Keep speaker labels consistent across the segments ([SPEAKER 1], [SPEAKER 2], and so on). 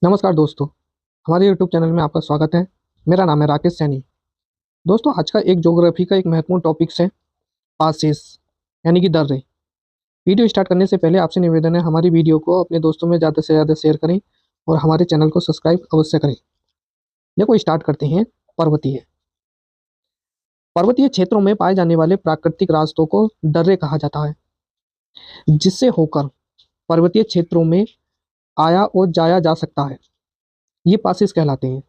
[SPEAKER 1] नमस्कार दोस्तों। हमारे यूट्यूब चैनल में आपका स्वागत है। मेरा नाम है राकेश सैनी। दोस्तों, आज का एक ज्योग्राफी का एक महत्वपूर्ण टॉपिक है पासेस, यानी कि दर्रे। वीडियो स्टार्ट करने से पहले आपसे निवेदन है, हमारी वीडियो को अपने दोस्तों में ज़्यादा से ज़्यादा शेयर करें और हमारे चैनल को सब्सक्राइब अवश्य करें। देखो, स्टार्ट करते हैं। पर्वतीय पर्वतीय क्षेत्रों में पाए जाने वाले प्राकृतिक रास्तों को दर्रे कहा जाता है, जिससे होकर पर्वतीय क्षेत्रों में आया और जाया जा सकता है। ये पासेस कहलाते हैं।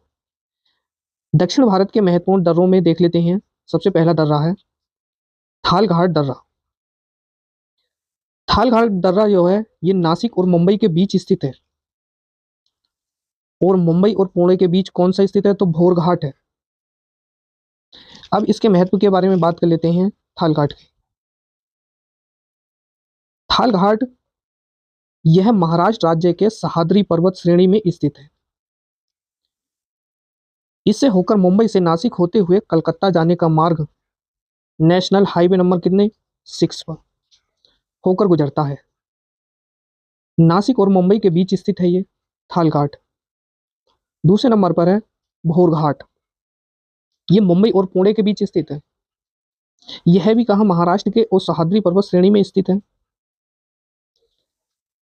[SPEAKER 1] दक्षिण भारत के महत्वपूर्ण दर्रों में देख लेते हैं। सबसे पहला दर्रा है थाल घाट दर्रा। थाल घाट दर्रा जो है, ये नासिक और मुंबई के बीच स्थित है। और मुंबई और पुणे के बीच कौन सा स्थित है? तो भोर घाट है। अब इसके महत्व के बारे में बात कर लेते हैं। थाल घाट की थाल घाट यह महाराष्ट्र राज्य के सह्याद्री पर्वत श्रेणी में स्थित है। इससे होकर मुंबई से नासिक होते हुए कलकत्ता जाने का मार्ग नेशनल हाईवे नंबर कितने 6 पर होकर गुजरता है। नासिक और मुंबई के बीच स्थित है ये थाल घाट। दूसरे नंबर पर है भोर घाट। ये मुंबई और पुणे के बीच स्थित है। यह भी कहा महाराष्ट्र के और सह्याद्री पर्वत श्रेणी में स्थित है।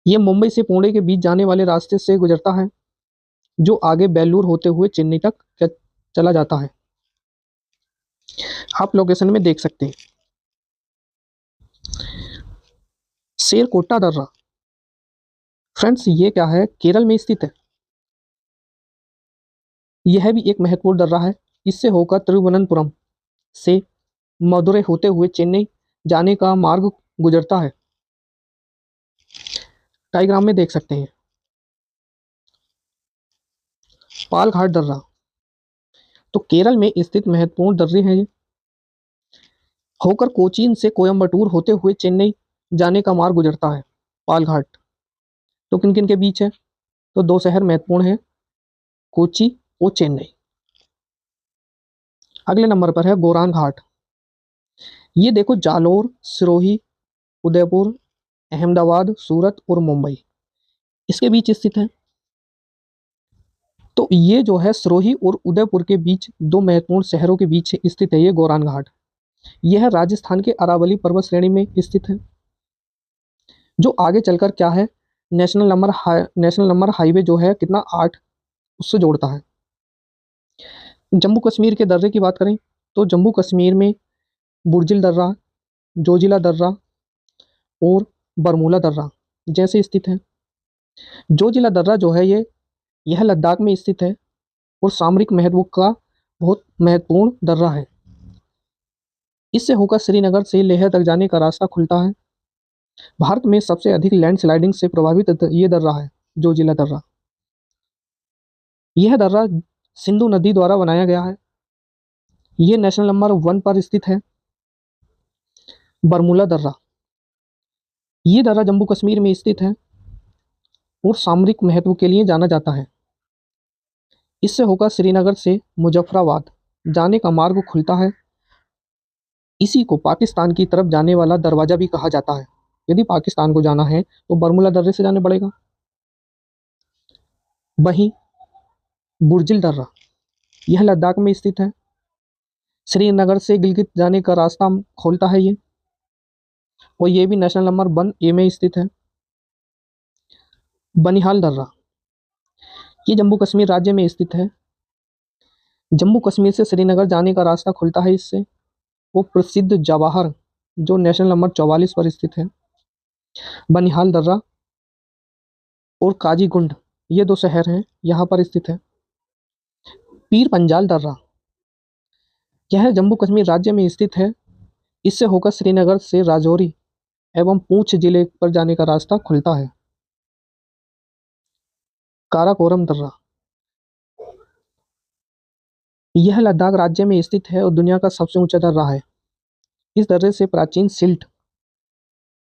[SPEAKER 1] ये मुंबई से पुणे के बीच जाने वाले रास्ते से गुजरता है, जो आगे बेलूर होते हुए चेन्नई तक चला जाता है। आप लोकेशन में देख सकते हैं। शेरकोटा दर्रा, फ्रेंड्स, ये क्या है? केरल में स्थित है। यह भी एक महत्वपूर्ण दर्रा है। इससे होकर तिरुवनंतपुरम से मदुरै होते हुए चेन्नई जाने का मार्ग गुजरता है। डायग्राम में देख सकते हैं। पालघाट दर्रा, तो केरल में स्थित महत्वपूर्ण दर्रे हैं ये। होकर कोचीन से कोयम्बटूर होते हुए चेन्नई जाने का मार्ग गुजरता है पालघाट। तो किन किन के बीच है? तो दो शहर महत्वपूर्ण है, कोची और चेन्नई। अगले नंबर पर है गोरान घाट। ये देखो, जालोर, सिरोही, उदयपुर, अहमदाबाद, सूरत और मुंबई इसके बीच स्थित है। तो ये जो है सिरोही और उदयपुर के बीच, दो महत्वपूर्ण शहरों के बीच स्थित है ये गोरान घाट। यह राजस्थान के अरावली पर्वत श्रेणी में स्थित है, जो आगे चलकर क्या है, नेशनल नंबर हाईवे जो है कितना 8, उससे जोड़ता है। जम्मू कश्मीर के दर्रे की बात करें तो जम्मू कश्मीर में बुर्जिल दर्रा, जोजिला दर्रा और बरमूला दर्रा जैसे स्थित है। जोजिला दर्रा जो है यह लद्दाख में स्थित है और सामरिक महत्व का बहुत महत्वपूर्ण दर्रा है। इससे होकर श्रीनगर से लेह तक जाने का रास्ता खुलता है। भारत में सबसे अधिक लैंडस्लाइडिंग से प्रभावित ये दर्रा है, जोजिला दर्रा। यह दर्रा सिंधु नदी द्वारा बनाया गया है। यह नेशनल नंबर 1 पर स्थित है। बरमूला दर्रा, ये दर्रा जम्मू कश्मीर में स्थित है और सामरिक महत्व के लिए जाना जाता है। इससे होकर श्रीनगर से मुजफ्फराबाद जाने का मार्ग खुलता है। इसी को पाकिस्तान की तरफ जाने वाला दरवाजा भी कहा जाता है। यदि पाकिस्तान को जाना है तो बरमूला दर्रे से जाना पड़ेगा। वहीं बुर्जिल दर्रा, यह लद्दाख में स्थित है। श्रीनगर से गिलगित जाने का रास्ता खोलता है ये, और ये भी नेशनल नंबर 1 ए में स्थित है। बनिहाल दर्रा, ये जम्मू कश्मीर राज्य में स्थित है। जम्मू कश्मीर से श्रीनगर जाने का रास्ता खुलता है इससे। वो प्रसिद्ध जवाहर जो नेशनल नंबर 44 पर स्थित है। बनिहाल दर्रा और काजीगुंड, ये दो शहर हैं, यहाँ पर स्थित है। पीर पंजाल दर्रा, यह जम्मू कश्मीर राज्य में स्थित है। इससे होकर श्रीनगर से राजौरी एवं पूंछ जिले पर जाने का रास्ता खुलता है। काराकोरम दर्रा, यह लद्दाख राज्य में स्थित है और दुनिया का सबसे ऊंचा दर्रा है। इस दर्रे से प्राचीन सिल्ट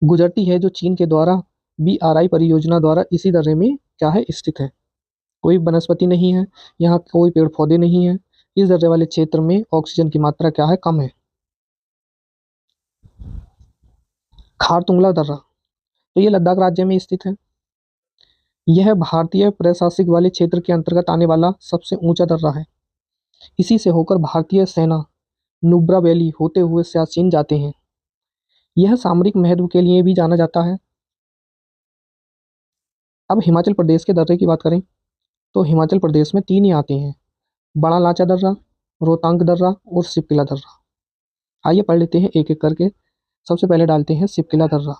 [SPEAKER 1] गुजरती है, जो चीन के द्वारा BRI परियोजना द्वारा इसी दर्रे में क्या है, स्थित है। कोई वनस्पति नहीं है, यहाँ कोई पेड़ पौधे नहीं है। इस दर्रे वाले क्षेत्र में ऑक्सीजन की मात्रा क्या है, कम है। खारतुंगला दर्रा, तो ये लद्दाख राज्य में स्थित है। यह भारतीय प्रशासनिक वाले क्षेत्र के अंतर्गत आने वाला सबसे ऊंचा दर्रा है। इसी से होकर भारतीय सेना नुब्रा वैली होते हुए सियाचिन जाते हैं। यह सामरिक महत्व के लिए भी जाना जाता है। अब हिमाचल प्रदेश के दर्रे की बात करें तो हिमाचल प्रदेश में 3 ही आते हैं, बड़ा लाचा दर्रा, रोहतांग दर्रा और सिपकिला दर्रा। आइए पढ़ लेते हैं एक एक करके। सबसे पहले डालते हैं सिपकिला दर्रा।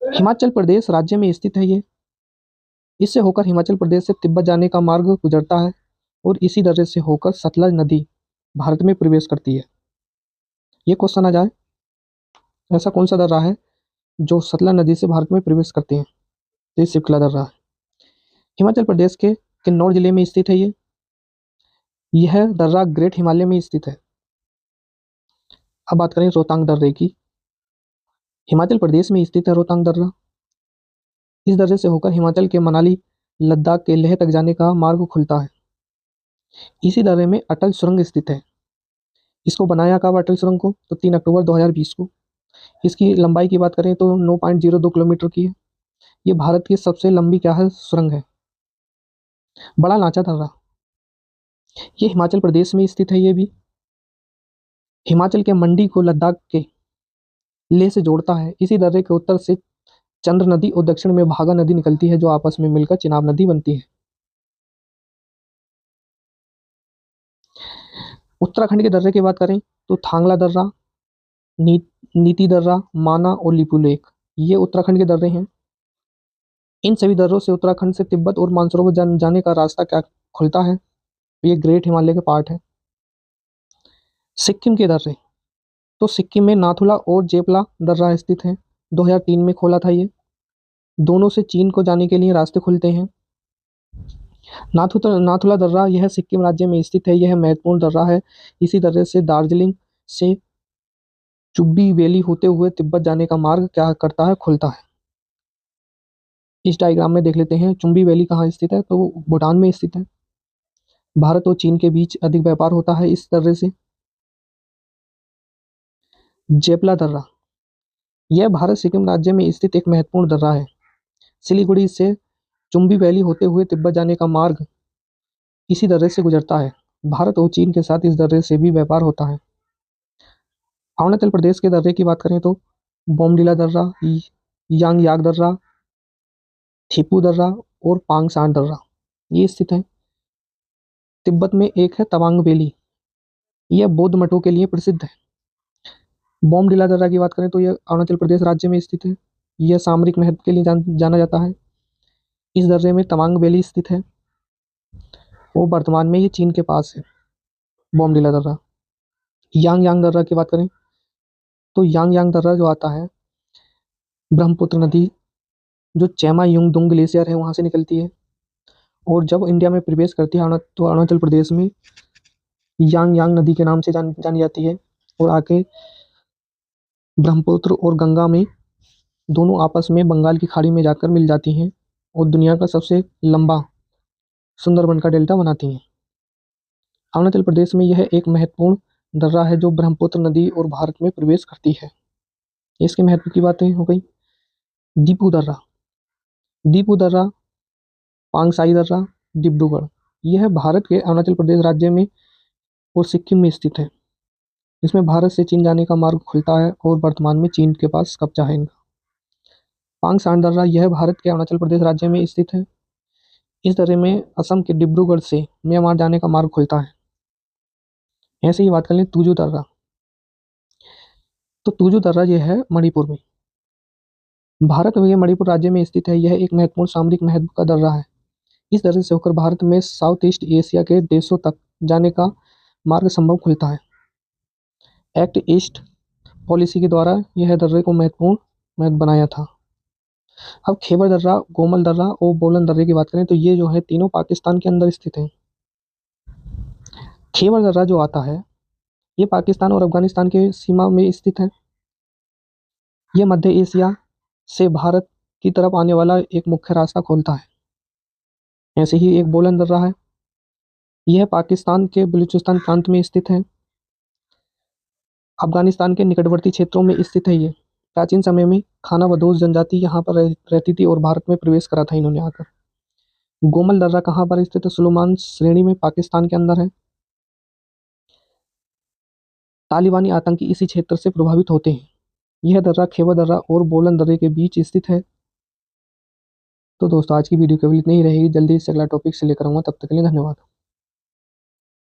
[SPEAKER 1] हिमाचल प्रदेश राज्य में स्थित है ये। इससे होकर हिमाचल प्रदेश से तिब्बत जाने का मार्ग गुजरता है और इसी दर्रे से होकर सतलज नदी भारत में प्रवेश करती है। ये क्वेश्चन आ जाए, ऐसा कौन सा दर्रा है जो सतलज नदी से भारत में प्रवेश करते हैं? तो ये सिपकिला दर्रा है। हिमाचल प्रदेश के किन्नौर जिले में स्थित है ये। यह दर्रा ग्रेट हिमालय में स्थित है। अब बात करें रोहतांग दर्रे की। हिमाचल प्रदेश में स्थित है रोहतांग दर्रा। इस दर्रे से होकर हिमाचल के मनाली, लद्दाख के लेह तक जाने का मार्ग खुलता है। इसी दर्रे में अटल सुरंग स्थित है। इसको बनाया कब अटल सुरंग को? तो 3 अक्टूबर 2020 को। इसकी लंबाई की बात करें तो 9.02 किलोमीटर की है। ये भारत की सबसे लंबी क्या है? सुरंग है। बड़ा लाचा दर्रा, ये हिमाचल प्रदेश में स्थित है। ये भी हिमाचल के मंडी को लद्दाख के लेह से जोड़ता है। इसी दर्रे के उत्तर से चंद्र नदी और दक्षिण में भागा नदी निकलती है, जो आपस में मिलकर चिनाब नदी बनती है। उत्तराखंड के दर्रे की बात करें तो थांगला दर्रा, नीति दर्रा, माना और लिपू लेक, ये उत्तराखंड के दर्रे हैं। इन सभी दर्रों से उत्तराखंड से तिब्बत और मानसरोवर जाने का रास्ता क्या खुलता है? ये ग्रेट हिमालय के पार्ट है। सिक्किम के दर्रे, तो सिक्किम में नाथुला और जेपला दर्रा स्थित है। 2003 में खोला था ये। दोनों से चीन को जाने के लिए रास्ते खुलते हैं। नाथुला दर्रा यह सिक्किम राज्य में स्थित है। यह महत्वपूर्ण दर्रा है। इसी दर्रे से दार्जिलिंग से चुब्बी वैली होते हुए तिब्बत जाने का मार्ग क्या करता है? खुलता है। इस डायग्राम में देख लेते हैं चुम्बी वैली कहाँ स्थित है, तो भूटान में स्थित है। भारत और चीन के बीच अधिक व्यापार होता है इस दर्रे से। जेपला दर्रा, यह भारत सिक्किम राज्य में स्थित एक महत्वपूर्ण दर्रा है। सिलीगुड़ी से चुम्बी वैली होते हुए तिब्बत जाने का मार्ग इसी दर्रे से गुजरता है। भारत और चीन के साथ इस दर्रे से भी व्यापार होता है। अरुणाचल प्रदेश के दर्रे की बात करें तो बोमडिला दर्रा, यांग याक दर्रा, थिपू दर्रा और पांगसांड दर्रा ये स्थित है। तिब्बत में एक है तवांग वैली, यह बौद्ध मठों के लिए प्रसिद्ध है। बोमडिला दर्रा की बात करें तो यह अरुणाचल प्रदेश राज्य में स्थित है। यह सामरिक महत्व के लिए जाना जाता है। इस दर्रे में तवांग वैली स्थित है और वर्तमान में ये चीन के पास है। बोमडिला दर्रा। यांग यांग दर्रा की बात करें तो यांग यांग दर्रा जो आता है, ब्रह्मपुत्र नदी जो चेमा युंग दुंग ग्लेशियर है वहाँ से निकलती है और जब इंडिया में प्रवेश करती है तो अरुणाचल प्रदेश में यांग यांग नदी के नाम से जानी जाती है और आके ब्रह्मपुत्र और गंगा में दोनों आपस में बंगाल की खाड़ी में जाकर मिल जाती हैं और दुनिया का सबसे लंबा सुंदरबन का डेल्टा बनाती हैं। अरुणाचल प्रदेश में यह एक महत्वपूर्ण दर्रा है जो ब्रह्मपुत्र नदी और भारत में प्रवेश करती है। इसके महत्व की बातें हो गई। दीपू दर्रा, दीपू दर्रा, पांगसाई दर्रा, डिब्रूगढ़, यह भारत के अरुणाचल प्रदेश राज्य में और सिक्किम में स्थित है। इसमें भारत से चीन जाने का मार्ग खुलता है और वर्तमान में चीन के पास कब्जा है इनका। पांगसांड दर्रा यह भारत के अरुणाचल प्रदेश राज्य में स्थित है। इस दर्रे में असम के डिब्रूगढ़ से म्यांमार जाने का मार्ग खुलता है। ऐसे ही बात कर लें तुजू दर्रा, तो तुजू दर्रा यह है मणिपुर में। भारत में मणिपुर राज्य में स्थित है। यह एक महत्वपूर्ण सामरिक महत्व का दर्रा है। इस दर्रे से होकर भारत में साउथ ईस्ट एशिया के देशों तक जाने का मार्ग संभव खुलता है। एक्ट ईस्ट पॉलिसी के द्वारा यह दर्रे को महत्व बनाया था। अब खैबर दर्रा, गोमल दर्रा और बोलन दर्रे की बात करें तो ये जो है तीनों पाकिस्तान के अंदर स्थित हैं। खैबर दर्रा जो आता है ये पाकिस्तान और अफगानिस्तान के सीमा में स्थित है। यह मध्य एशिया से भारत की तरफ आने वाला एक मुख्य रास्ता खोलता है। ऐसे ही एक बोलन दर्रा है, यह पाकिस्तान के बलूचिस्तान प्रांत में स्थित है। अफगानिस्तान के निकटवर्ती क्षेत्रों में स्थित है ये। प्राचीन समय में खानाबदोश जनजाति यहाँ पर रहती थी और भारत में प्रवेश करा था इन्होंने आकर। गोमल दर्रा कहाँ पर स्थित है? सुलेमान श्रेणी में पाकिस्तान के अंदर है। तालिबानी आतंकी इसी क्षेत्र से प्रभावित होते हैं। यह दर्रा खेबर दर्रा और बोलन दर्रे के बीच स्थित है। तो दोस्तों आज की वीडियो केवल इतनी ही रहेगी, जल्दी से अगला टॉपिक से लेकर आऊंगा, तब तक के लिए धन्यवाद।